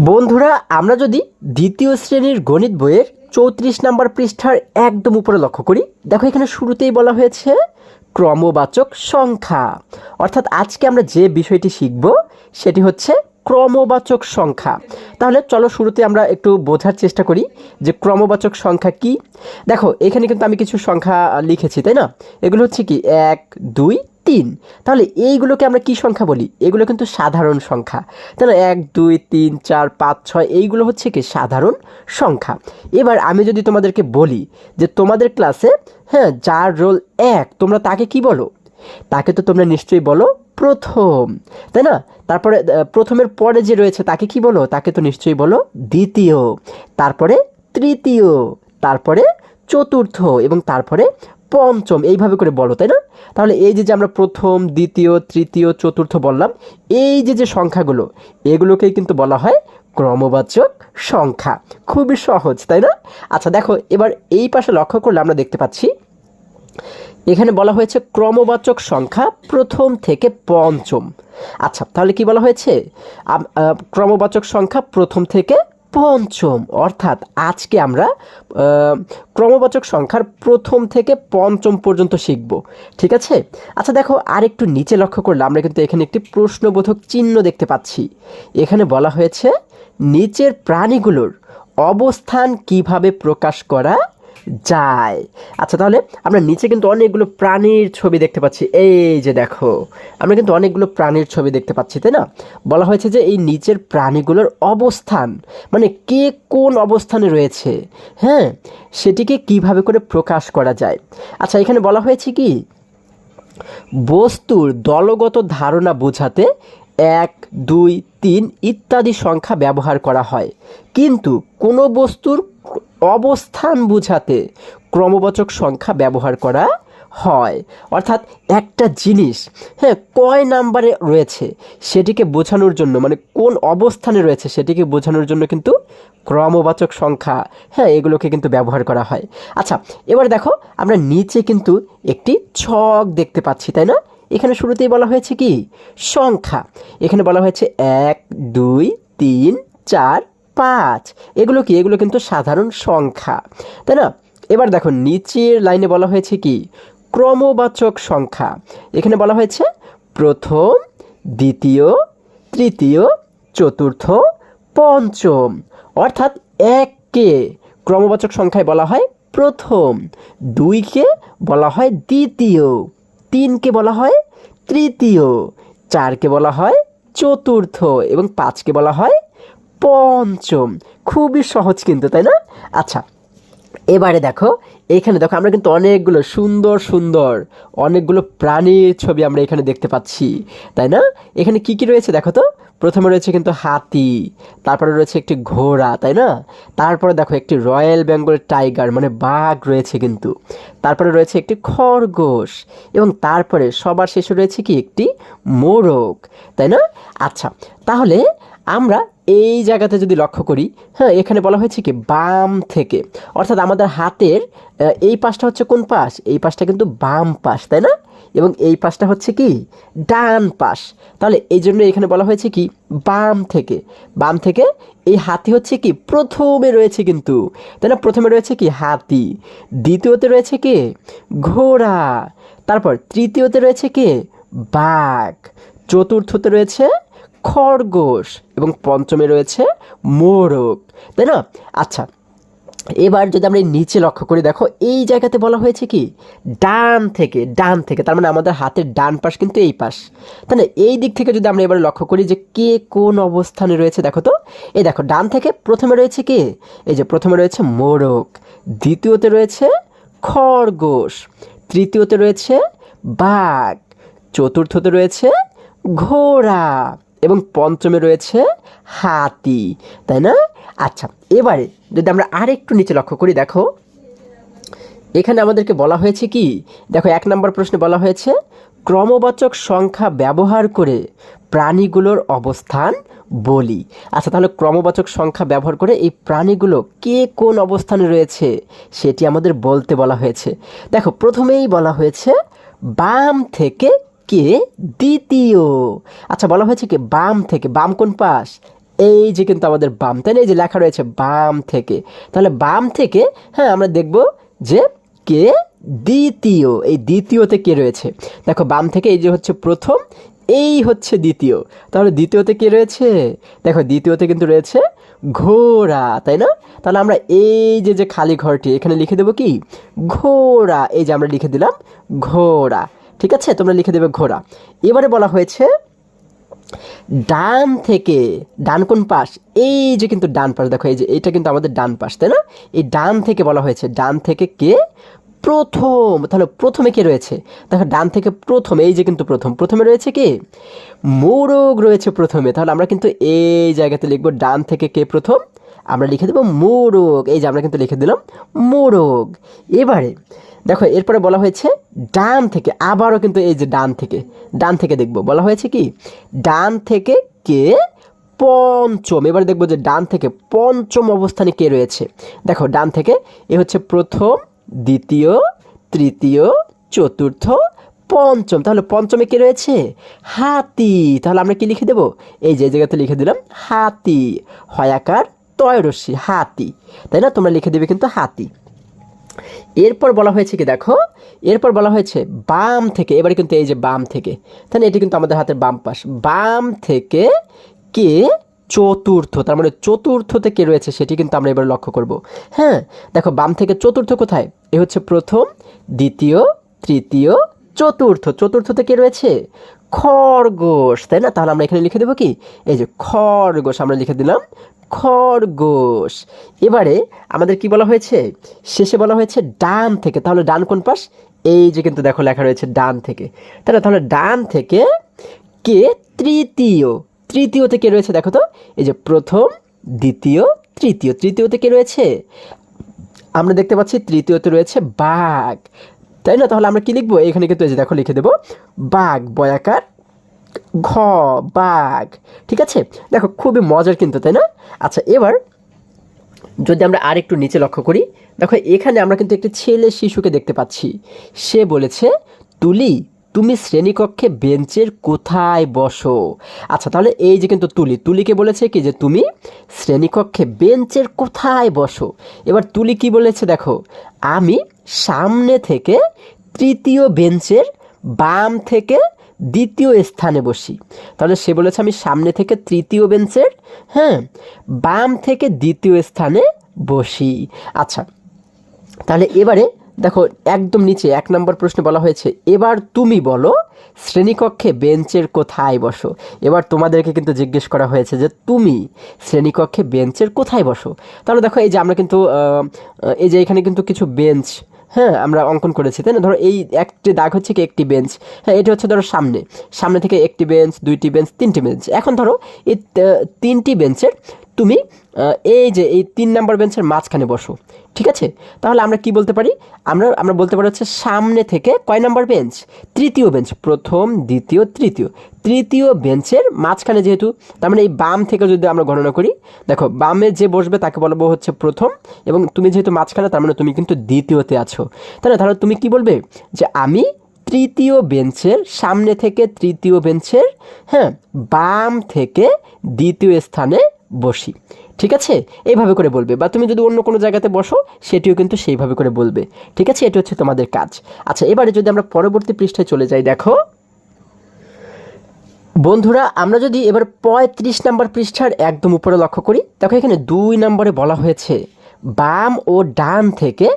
বন্ধুরা, আমরা যদি দ্বিতীয় শ্রেণীর গণিত বইয়ের ৩৪ নম্বর পৃষ্ঠার একদম উপরে লক্ষ্য করি, দেখো এখানে শুরুতেই বলা হয়েছে ক্রমবাচক সংখ্যা। অর্থাৎ আজকে আমরা যে বিষয়টি শিখব সেটি হচ্ছে ক্রমবাচক সংখ্যা। তাহলে চলো শুরুতে আমরা একটু বোঝার চেষ্টা করি যে ক্রমবাচক সংখ্যা কি। দেখো এখানে কিন্তু আমি কিছু সংখ্যা লিখেছি, তাই না? এগুলো হচ্ছে কি ১, ২, ৩। তাহলে এইগুলোকে আমরা কি সংখ্যা বলি? এগুলো কিন্তু সাধারণ সংখ্যা, তাই না? ১, ২, ৩, ৪, ৫, ৬ এইগুলো হচ্ছে কি সাধারণ সংখ্যা। এবার আমি যদি তোমাদেরকে বলি যে তোমাদের ক্লাসে যার রোল ১, তোমরা তাকে কি বলো? তাকে তো তোমরা নিশ্চয়ই বলো প্রথম, তাই না? তারপরে প্রথমের পরে যে রয়েছে তাকে কি বলো? তাকে তো নিশ্চয়ই বলো দ্বিতীয়, তারপরে তৃতীয়, তারপরে চতুর্থ এবং তারপরে পঞ্চম, এইভাবে করে বলো, তাই না? তাহলে এই যে আমরা প্রথম, দ্বিতীয়, তৃতীয়, চতুর্থ বললাম, এই যে সংখ্যাগুলো, এগুলোকেই কিন্তু বলা হয় ক্রমবাচক সংখ্যা। খুবই সহজ, তাই না? আচ্ছা দেখো, এবার এই পাশে লক্ষ্য করলে আমরা দেখতে পাচ্ছি এখানে বলা হয়েছে ক্রমবাচক সংখ্যা প্রথম থেকে পঞ্চম। আচ্ছা তাহলে কি বলা হয়েছে? ক্রমবাচক সংখ্যা প্রথম থেকে পঞ্চম, অর্থাৎ আজকে আমরা ক্রমবাচক সংখ্যার প্রথম থেকে পঞ্চম পর্যন্ত শিখব, ঠিক আছে? আচ্ছা দেখো, আর একটু নিচে লক্ষ্য করলে আমরা কিন্তু এখানে একটি প্রশ্নবোধক চিহ্ন দেখতে পাচ্ছি। এখানে বলা হয়েছে নিচের প্রাণীগুলোর অবস্থান কিভাবে প্রকাশ করা যায়। আচ্ছা তাহলে আমরা নিচে কিন্তু অনেকগুলো প্রাণীর ছবি দেখতে পাচ্ছি। এই যে দেখো, আমরা কিন্তু অনেকগুলো প্রাণীর ছবি দেখতে পাচ্ছি, তাই না? বলা হয়েছে যে এই নিচের প্রাণীগুলোর অবস্থান, মানে কে কোন অবস্থানে রয়েছে, সেটিকে কিভাবে করে প্রকাশ করা যায়। আচ্ছা এখানে বলা হয়েছে কি বস্তুর দলগত ধারণা বোঝাতে ১, ২, ৩ ইত্যাদি সংখ্যা ব্যবহার করা হয়, কিন্তু কোনো বস্তুর অবস্থান বোঝাতে ক্রমবাচক সংখ্যা ব্যবহার করা হয়। অর্থাৎ একটা জিনিস কয় নাম্বারে রয়েছে সেটিকে বোঝানোর জন্য, মানে কোন অবস্থানে রয়েছে সেটিকে বোঝানোর জন্য কিন্তু ক্রমবাচক সংখ্যা এগুলোকে কিন্তু ব্যবহার করা হয়। আচ্ছা এবার দেখো, আমরা নিচে কিন্তু একটি ছক দেখতে পাচ্ছি, তাই না? এখানে শুরুতেই বলা হয়েছে কি সংখ্যা। এখানে বলা হয়েছে ১, ২, ৩, ৪, ৫। এগুলো কি? এগুলো কিন্তু সাধারণ সংখ্যা, তাই না? এবার দেখো নিচের লাইনে বলা হয়েছে কি ক্রমবাচক সংখ্যা। এখানে বলা হয়েছে প্রথম, দ্বিতীয়, তৃতীয়, চতুর্থ, পঞ্চম। অর্থাৎ ১কে ক্রমবাচক সংখ্যায় বলা হয় প্রথম, ২কে বলা হয় দ্বিতীয়, ৩কে বলা হয় তৃতীয়, 4কে বলা হয় চতুর্থ এবং 5কে বলা হয় পঞ্চম। খুবই সহজ কিন্তু, তাই না? আচ্ছা এবারে দেখো, এখানে দেখো আমরা কিন্তু অনেকগুলো সুন্দর সুন্দর অনেকগুলো প্রাণীর ছবি আমরা এখানে দেখতে পাচ্ছি, তাই না? এখানে কি কি রয়েছে দেখো তো। প্রথমে রয়েছে কিন্তু হাতি, তারপরে রয়েছে একটি ঘোড়া, তাই না? তারপরে দেখো একটি রয়্যাল বেঙ্গল টাইগার মানে বাঘ রয়েছে কিন্তু, তারপরে রয়েছে একটি খরগোশ এবং তারপরে সবার শেষে রয়েছে কি একটি মোরগ, তাই না? আচ্ছা তাহলে আমরা এই জায়গাতে যদি লক্ষ্য করি, এখানে বলা হয়েছে কি বাম থেকে, অর্থাৎ আমাদের হাতের এই পাশটা হচ্ছে কোন পাশ? এই পাশটা কিন্তু বাম পাশ, তাই না? এবং এই পাশটা হচ্ছে কি ডান পাশ। তাহলে এই জন্য এখানে বলা হয়েছে কি বাম থেকে। বাম থেকে এই হাতি হচ্ছে কি প্রথমে রয়েছে কিন্তু, তাই না? প্রথমে রয়েছে কি হাতি, দ্বিতীয়তে রয়েছে কি ঘোড়া, তারপর তৃতীয়তে রয়েছে কি বাঘ, চতুর্থতে রয়েছে খরগোশ এবং পঞ্চমে রয়েছে মোরগ, তাই না? আচ্ছা এবার যদি আমরা নিচে লক্ষ্য করি, দেখো এই জায়গাতে বলা হয়েছে কি ডান থেকে। ডান থেকে তার মানে আমাদের হাতের ডান পাশ কিন্তু এই পাশ, তাই না? এই দিক থেকে যদি আমরা এবার লক্ষ্য করি যে কে কোন অবস্থানে রয়েছে, দেখো তো। এই দেখো ডান থেকে প্রথমে রয়েছে কি, এই যে প্রথমে রয়েছে মোরগ, দ্বিতীয়তে রয়েছে খরগোশ, তৃতীয়তে রয়েছে বাঘ, চতুর্থতে রয়েছে ঘোড়া এবং পঞ্চমে রয়েছে হাতি, তাই না? আচ্ছা এবারে যদি আমরা আরেকটু নিচে লক্ষ্য করি, দেখো এখানে আমাদেরকে বলা হয়েছে কি, দেখো ১ নম্বর প্রশ্নে বলা হয়েছে ক্রমবাচক সংখ্যা ব্যবহার করে প্রাণীগুলোর অবস্থান বলি। আচ্ছা তাহলে ক্রমবাচক সংখ্যা ব্যবহার করে এই প্রাণীগুলো কে কোন অবস্থানে রয়েছে সেটি আমাদের বলতে বলা হয়েছে। দেখো প্রথমেই বলা হয়েছে বাম থেকে কে দ্বিতীয়। আচ্ছা বলা হয়েছে কি বাম থেকে, বাম কোন পাশ? এই যে কিন্তু আমাদের বাম, তাই না? এই যে লেখা রয়েছে বাম থেকে, তাহলে বাম থেকে হ্যাঁ আমরা দেখব যে কে দ্বিতীয়, এই দ্বিতীয়তে কে রয়েছে। দেখো বাম থেকে এই যে হচ্ছে প্রথম, এই হচ্ছে দ্বিতীয়, তাহলে দ্বিতীয়তে কে রয়েছে? দেখো দ্বিতীয়তে কিন্তু রয়েছে ঘোড়া, তাই না? তাহলে আমরা এই যে যে খালি ঘরটি এখানে লিখে দেবো কি ঘোড়া, এই যে আমরা লিখে দিলাম ঘোড়া। ঠিক আছে, তোমরা লিখে দেবে ঘোড়া। এবারে বলা হয়েছে ডান থেকে, ডান কোন পাশ? এই যে কিন্তু ডান পাশ, দেখো এই যে এটা কিন্তু আমাদের ডান পাশ, তাই না? এই ডান থেকে বলা হয়েছে ডান থেকে কে প্রথম, তাহলে প্রথমে কে রয়েছে? দেখো ডান থেকে প্রথম, এই যে কিন্তু প্রথম, প্রথমে রয়েছে কে মোরগ রয়েছে প্রথমে, তাহলে আমরা কিন্তু এই জায়গাতে লিখবো ডান থেকে কে প্রথম, আমরা লিখে দেবো মোরগ, এই যে আমরা কিন্তু লিখে দিলাম মোরগ। এবারে দেখো এরপরে বলা হয়েছে ডান থেকে, আবারও কিন্তু এই যে ডান থেকে, ডান থেকে দেখবো বলা হয়েছে কি ডান থেকে কে পঞ্চম। এবার দেখবো যে ডান থেকে পঞ্চম অবস্থানে কে রয়েছে। দেখো ডান থেকে এ হচ্ছে প্রথম, দ্বিতীয়, তৃতীয়, চতুর্থ, পঞ্চম, তাহলে পঞ্চমে কে রয়েছে হাতি, তাহলে আমরা কি লিখে দেবো এই যে জায়গাতে লিখে দিলাম হাতি, হয়াকার তয়রস্যি হাতি, তাই না? তোমরা লিখে দেবে কিন্তু হাতি। এরপর বলা হয়েছে কি দেখো, এরপর বলা হয়েছে বাম থেকে, এবারে কিন্তু এই যে বাম থেকে, তাহলে এটি কিন্তু আমাদের হাতের বাম পাশ, বাম থেকে কে চতুর্থ, তার মানে চতুর্থতে কে রয়েছে সেটি কিন্তু আমরা এবার লক্ষ্য করব। হ্যাঁ দেখো বাম থেকে চতুর্থ কোথায়? এ হচ্ছে প্রথম, দ্বিতীয়, তৃতীয়, চতুর্থ, চতুর্থতে কে রয়েছে খরগোশ, তাই না? তাহলে আমরা এখানে লিখে দেবো কি এই যে খরগোশ, আমরা লিখে দিলাম খরগোশ। এবারে আমাদের কি বলা হয়েছে, শেষে বলা হয়েছে ডান থেকে, তাহলে ডান কোন পাশ? এই যে কিন্তু দেখো লেখা রয়েছে ডান থেকে, তাহলে ডান থেকে কে তৃতীয়, তৃতীয়তে কে রয়েছে দেখো তো এই যে প্রথম, দ্বিতীয়, তৃতীয়, তৃতীয়তে কে রয়েছে আমরা দেখতে পাচ্ছি তৃতীয়তে রয়েছে বাঘ, তাই না? তাহলে আমরা কি লিখবো এখানে কিন্তু এই যে দেখো লিখে দেবো বাঘ, বয়াকার ঘ, বাঘ। ঠিক আছে, দেখো খুবই মজার কিন্তু, তাই না? আচ্ছা এবার যদি আমরা আর একটু নিচে লক্ষ্য করি, দেখো এখানে আমরা কিন্তু একটি ছেলে শিশুকে দেখতে পাচ্ছি। সে বলেছে তুলি তুমি শ্রেণীকক্ষে বেঞ্চের কোথায় বসো। আচ্ছা তাহলে এই যে কিন্তু তুলি, তুলিকে বলেছে কি যে তুমি শ্রেণীকক্ষে বেঞ্চের কোথায় বসো। এবার তুলি কি বলেছে দেখো, আমি সামনে থেকে তৃতীয় বেঞ্চের বাম থেকে দ্বিতীয় স্থানে বসি। তাহলে সে বলেছে আমি সামনে থেকে তৃতীয় বেঞ্চের হ্যাঁ বাম থেকে দ্বিতীয় স্থানে বসি। আচ্ছা তাহলে এবারে দেখো একদম নিচে 1 নম্বর প্রশ্নে বলা হয়েছে এবার তুমি বলো শ্রেণীকক্ষে বেঞ্চের কোথায় বসো। এবার তোমাদেরকে কিন্তু জিজ্ঞেস করা হয়েছে যে তুমি শ্রেণীকক্ষে বেঞ্চের কোথায় বসো। তাহলে দেখো এই যে আমরা কিন্তু এই যে এখানে কিন্তু কিছু বেঞ্চ হ্যাঁ আমরা অঙ্কন করেছি, তাই না? ধরো এই একটি দাগ হচ্ছে কি একটি বেঞ্চ, হ্যাঁ এটা হচ্ছে ধরো সামনে, সামনে থেকে একটি বেঞ্চ, দুইটি বেঞ্চ, তিনটি বেঞ্চ। এখন ধরো এই তিনটি বেঞ্চের তুমি এই যে এই 3 নম্বর বেঞ্চের মাঝখানে বসো। ঠিক আছে, তাহলে আমরা কি বলতে পারি, আমরা বলতে পারি হচ্ছে সামনে থেকে কয় নম্বর বেঞ্চ, তৃতীয় বেঞ্চ, প্রথম, দ্বিতীয়, তৃতীয়, তৃতীয় বেঞ্চের মাঝখানে যেহেতু, তার মানে এই বাম থেকে যদি আমরা গণনা করি, দেখো বামে যে বসবে তাকে বলবো হচ্ছে প্রথম, এবং তুমি যেহেতু মাঝখানে তার মানে তুমি কিন্তু দ্বিতীয়তে আছো, তাই না? তাহলে তুমি কি বলবে যে আমি তৃতীয় বেঞ্চের সামনে থেকে তৃতীয় বেঞ্চের হ্যাঁ বাম থেকে দ্বিতীয় স্থানে বসি। ঠিক আছে, এইভাবে করে বলবে, বা তুমি যদি অন্য কোনো জায়গাতে বসো সেটিও কিন্তু সেইভাবে করে বলবে। ঠিক আছে, এটি হচ্ছে তোমাদের কাজ। আচ্ছা এবারে যদি আমরা পরবর্তী পৃষ্ঠায় চলে যাই, দেখো বন্ধুরা আমরা যদি এবার 35 নম্বর পৃষ্ঠার একদম উপরে লক্ষ্য করি, দেখো এখানে 2 নম্বরে বলা হয়েছে বাম ও ডান থেকে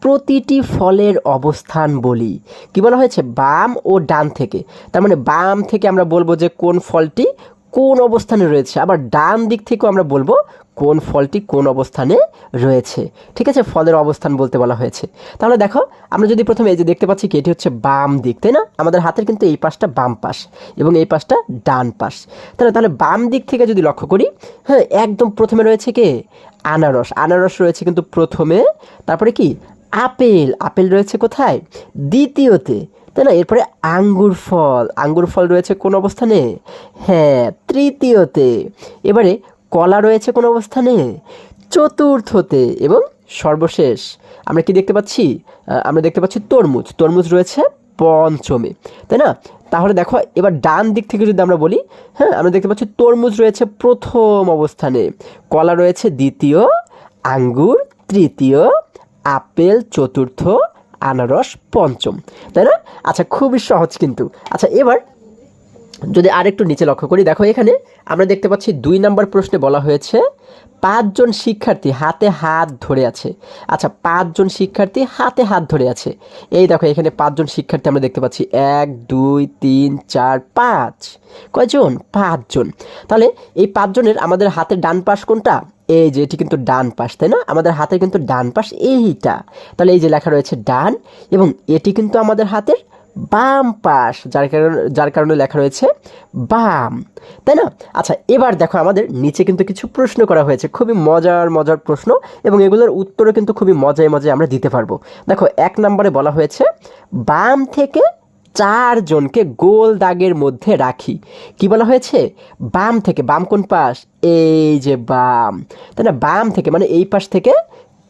প্রতিটি ফলের অবস্থান বলি। কি বলা হয়েছে বাম ও ডান থেকে, তার মানে বাম থেকে আমরা বলবো যে কোন ফলটি কোন অবস্থানে রয়েছে, আবার ডান দিক থেকেও আমরা বলবো কোন ফলটি কোন অবস্থানে রয়েছে। ঠিক আছে, ফলের অবস্থান বলতে বলা হয়েছে। তাহলে দেখো আমরা যদি প্রথমে এই যে দেখতে পাচ্ছি কি এটি হচ্ছে বাম দিক, তাই না? আমাদের হাতের কিন্তু এই পাশটা বাম পাশ এবং এই পাশটা ডান পাশ। তাহলে বাম দিক থেকে যদি লক্ষ্য করি, হ্যাঁ একদম প্রথমে রয়েছে কে আনারস, আনারস রয়েছে কিন্তু প্রথমে, তারপরে কি আপেল, আপেল রয়েছে কোথায় দ্বিতীয়তে, তাই না? এরপরে আঙ্গুর ফল, আঙ্গুর ফল রয়েছে কোন অবস্থানে, হ্যাঁ তৃতীয়তে। এবারে কলা রয়েছে কোন অবস্থানে, চতুর্থতে। এবং সর্বশেষ আমরা কি দেখতে পাচ্ছি, আমরা দেখতে পাচ্ছি তরমুজ, তরমুজ রয়েছে পঞ্চমে, তাই না? তাহলে দেখো এবার ডান দিক থেকে যদি আমরা বলি, হ্যাঁ আমরা দেখতে পাচ্ছি তরমুজ রয়েছে প্রথম অবস্থানে, কলা রয়েছে দ্বিতীয়, আঙ্গুর তৃতীয়, আপেল চতুর্থ, আনারস পঞ্চম, তাই না? আচ্ছা খুবই সহজ কিন্তু। আচ্ছা এবার যদি আরেকটু নিচে লক্ষ্য করি, দেখো এখানে আমরা দেখতে পাচ্ছি 2 নম্বর প্রশ্নে বলা হয়েছে 5 জন শিক্ষার্থী হাতে হাত ধরে আছে। আচ্ছা 5 জন শিক্ষার্থী হাতে হাত ধরে আছে, এই দেখো এখানে 5 জন শিক্ষার্থী আমরা দেখতে পাচ্ছি, 1 2 3 4 5, কয়জন? 5 জন। তাহলে এই 5 জনের আমাদের হাতের ডান পাশ কোনটা? এই যে এটি কিন্তু ডান পাশ, তাই না? আমাদের হাতের কিন্তু ডান পাশ এইটা, তাহলে এই যে লেখা রয়েছে ডান, এবং এটি কিন্তু আমাদের হাতের বাম পাশ, যার কারণে লেখা রয়েছে বাম, তাই না? আচ্ছা এবার দেখো আমাদের নিচে কিন্তু কিছু প্রশ্ন করা হয়েছে, খুবই মজার মজার প্রশ্ন, এবং এগুলোর উত্তরও কিন্তু খুবই মজায় মজায় আমরা দিতে পারবো। দেখো 1 নম্বরে বলা হয়েছে বাম থেকে 4 জনকে গোল দাগের মধ্যে রাখি। কি বলা হয়েছে? বাম থেকে, বাম কোন পাশ? এই যে বাম, তাই না? বাম থেকে মানে এই পাশ থেকে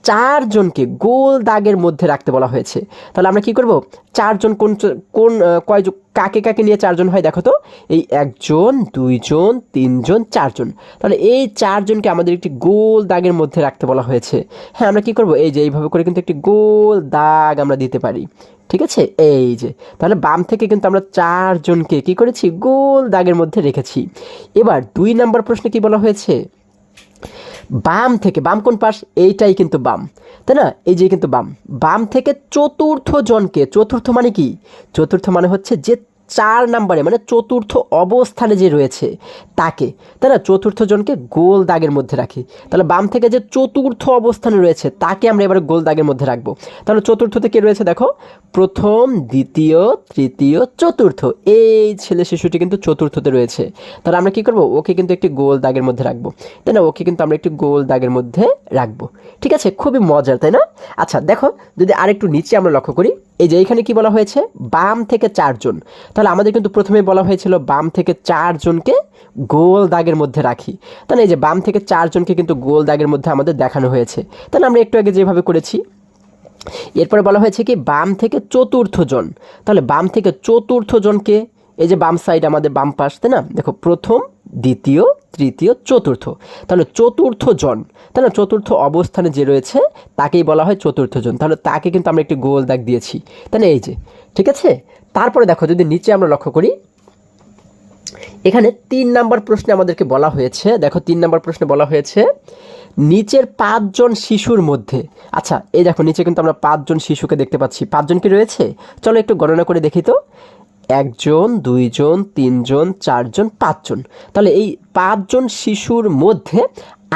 4 জনকে গোল দাগের মধ্যে রাখতে বলা হয়েছে। তাহলে আমরা কি করব? 4 জন কোন কোন কয়জন, কাকে কাকে নিয়ে 4 জন হয় দেখো তো, এই 1 জন 2 জন 3 জন 4 জন, তাহলে এই 4 জনকে আমাদের একটি গোল দাগের মধ্যে রাখতে বলা হয়েছে। হ্যাঁ আমরা কি করব? এই যে এইভাবে করে কিন্তু একটি গোল দাগ আমরা দিতে পারি, ঠিক আছে? এই যে তাহলে বাম থেকে কিন্তু আমরা 4 জনকে কি করেছি? গোল দাগের মধ্যে রেখেছি। এবার 2 নম্বর প্রশ্নে কি বলা হয়েছে? বাম থেকে, বাম কোন পাশ? এইটাই কিন্তু বাম, তাই না? এই যে কিন্তু বাম, বাম থেকে চতুর্থ জনকে, চতুর্থ মানে কি? চতুর্থ মানে হচ্ছে যে 4 নম্বরে মানে চতুর্থ অবস্থানে যে রয়েছে তাকে, তাই না? চতুর্থ জনকে গোল দাগের মধ্যে রাখি। তাহলে বাম থেকে যে চতুর্থ অবস্থানে রয়েছে তাকে আমরা এবার গোল দাগের মধ্যে রাখবো। তাহলে চতুর্থতে কে রয়েছে দেখো, প্রথম দ্বিতীয় তৃতীয় চতুর্থ, এই ছেলে শিশুটি কিন্তু চতুর্থতে রয়েছে। তাহলে আমরা কি করব? ওকে কিন্তু একটি গোল দাগের মধ্যে রাখবো, তাই না? ওকে কিন্তু আমরা একটি গোল দাগের মধ্যে রাখবো, ঠিক আছে? খুবই মজার, তাই না? আচ্ছা দেখো যদি আরেকটু নিচে আমরা লক্ষ্য করি, এই যে এখানে কি বলা হয়েছে? বাম থেকে 4 জন, তাহলে আমাদের কিন্তু প্রথমে বলা হয়েছিল বাম থেকে 4 জনকে গোল দাগের মধ্যে রাখি, তাহলে এই যে বাম থেকে 4 জনকে কিন্তু গোল দাগের মধ্যে আমাদের দেখানো হয়েছে, তাহলে আমরা একটু আগে যেভাবে করেছি। এরপরে বলা হয়েছে কি বাম থেকে চতুর্থ জন, তাহলে বাম থেকে চতুর্থ জনকে, এই যে বাম সাইড আমাদের বাম পাশ, তাই না? দেখো প্রথম দ্বিতীয় তৃতীয় চতুর্থ, তাহলে চতুর্থ জন, তাই না? চতুর্থ অবস্থানে যে রয়েছে তাকেই বলা হয় চতুর্থ জন, তাহলে তাকে কিন্তু আমরা একটি গোল দাগ দিয়েছি, তাই না? এই যে, ঠিক আছে? তারপরে দেখো যদি নিচে আমরা লক্ষ্য করি, এখানে 3 নম্বর প্রশ্নে আমাদেরকে বলা হয়েছে, দেখো 3 নম্বর প্রশ্নে বলা হয়েছে নিচের 5 জন শিশুর মধ্যে, আচ্ছা এই দেখো নিচে কিন্তু আমরা 5 জন শিশুকে দেখতে পাচ্ছি, 5 জন কি রয়েছে? চলো একটু গণনা করে দেখি তো, 1 জন 2 জন 3 জন 4 জন 5 জন, তাহলে এই 5 জন শিশুর মধ্যে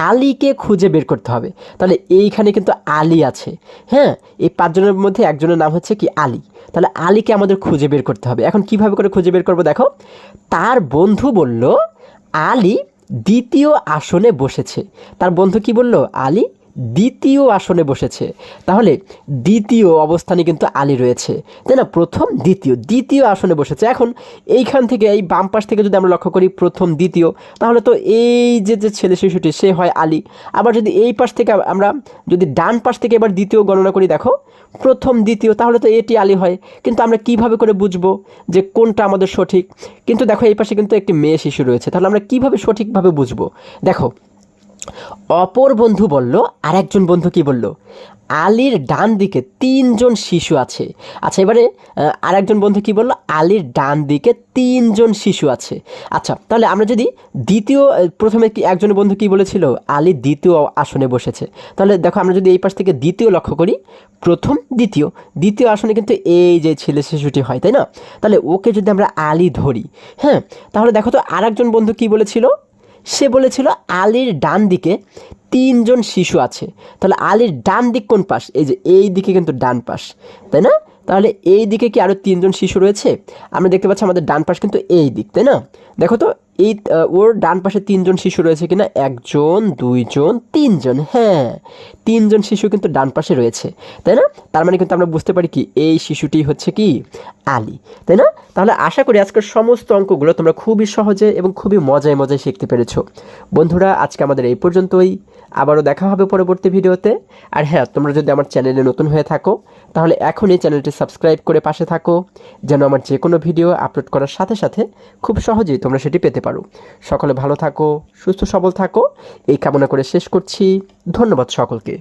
আলীকে খুঁজে বের করতে হবে। তাহলে এইখানে কিন্তু আলী আছে, হ্যাঁ এই 5 জনের মধ্যে একজনের নাম হচ্ছে কি আলী, তাহলে আলীকে আমাদের খুঁজে বের করতে হবে। এখন কিভাবে করে খুঁজে বের করব দেখো, তার বন্ধু বলল আলী দ্বিতীয় আসনে বসেছে, তার বন্ধু কি বলল? আলী দ্বিতীয় আসনে বসেছে, তাহলে দ্বিতীয় অবস্থানে কিন্তু আলী রয়েছে, তাই না? প্রথম দ্বিতীয়, দ্বিতীয় আসনে বসেছে। এখন এইখান থেকে এই বাম পাশ থেকে যদি আমরা লক্ষ্য করি প্রথম দ্বিতীয়, তাহলে তো এই যে যে ছেলে শিশুটি সে হয় আলী। আবার যদি এই পাশ থেকে আমরা যদি ডান পাশ থেকে এবার দ্বিতীয় গণনা করি, দেখো প্রথম দ্বিতীয়, তাহলে তো এটি আলী হয়। কিন্তু আমরা কিভাবে করে বুঝবো যে কোনটা আমাদের সঠিক? কিন্তু দেখো এই পাশে কিন্তু একটি মেয়ে শিশু রয়েছে, তাহলে আমরা কিভাবে সঠিকভাবে বুঝবো? দেখো অপর বন্ধু বলল, আরেকজন বন্ধু কি বলল? আলীর ডান দিকে 3 জন শিশু আছে। আচ্ছা এবারে আরেকজন বন্ধু কি বলল? আলীর ডান দিকে 3 জন শিশু আছে। আচ্ছা তাহলে আমরা যদি দ্বিতীয়, প্রথমে কি একজন বন্ধু কি বলেছিল? আলী দ্বিতীয় আসনে বসেছে। তাহলে দেখো আমরা যদি এই পাশ থেকে দ্বিতীয় লক্ষ্য করি, প্রথম দ্বিতীয়, দ্বিতীয় আসনে কিন্তু এই যে ছেলে শিশুটি হয়, তাই না? তাহলে ওকে যদি আমরা আলী ধরি, হ্যাঁ তাহলে দেখো তো আরেকজন বন্ধু কি বলেছিল? সে বলেছিল আলীর ডান দিকে 3 জন শিশু আছে। তাহলে আলীর ডান দিক কোন পাশ? এই যে এই দিকে কিন্তু ডান পাশ, তাই না? তাহলে এই দিকে কি আরও 3 জন শিশু রয়েছে? আমরা দেখতে পাচ্ছি আমাদের ডান পাশ কিন্তু এই দিক, তাই না? দেখো তো এই ওর ডান পাশে 3জন শিশু রয়েছে কিনা, 1 জন 2 জন 3 জন, হ্যাঁ 3 জন শিশু কিন্তু ডান পাশে রয়েছে, তাই না? তার মানে কিন্তু আমরা বুঝতে পারি কি এই শিশুটি হচ্ছে কি আলী, তাই না? তাহলে আশা করি আজকের সমস্ত অঙ্কগুলো তোমরা খুবই সহজে এবং খুবই মজায় মজায় শিখতে পেরেছো। বন্ধুরা আজকে আমাদের এই পর্যন্তই, আবারও দেখা হবে পরবর্তী ভিডিওতে। আর হ্যাঁ, তোমরা যদি আমার চ্যানেলে নতুন হয়ে থাকো তাহলে এখনই চ্যানেলটি সাবস্ক্রাইব করে পাশে থাকো, যেন আমার যে কোনো ভিডিও আপলোড করার সাথে সাথে খুব সহজেই তোমরা সেটি পেতে পারো। সকলে ভালো থাকো, সুস্থ সবল থাকো, এই কামনা করে শেষ করছি। ধন্যবাদ সকলকে।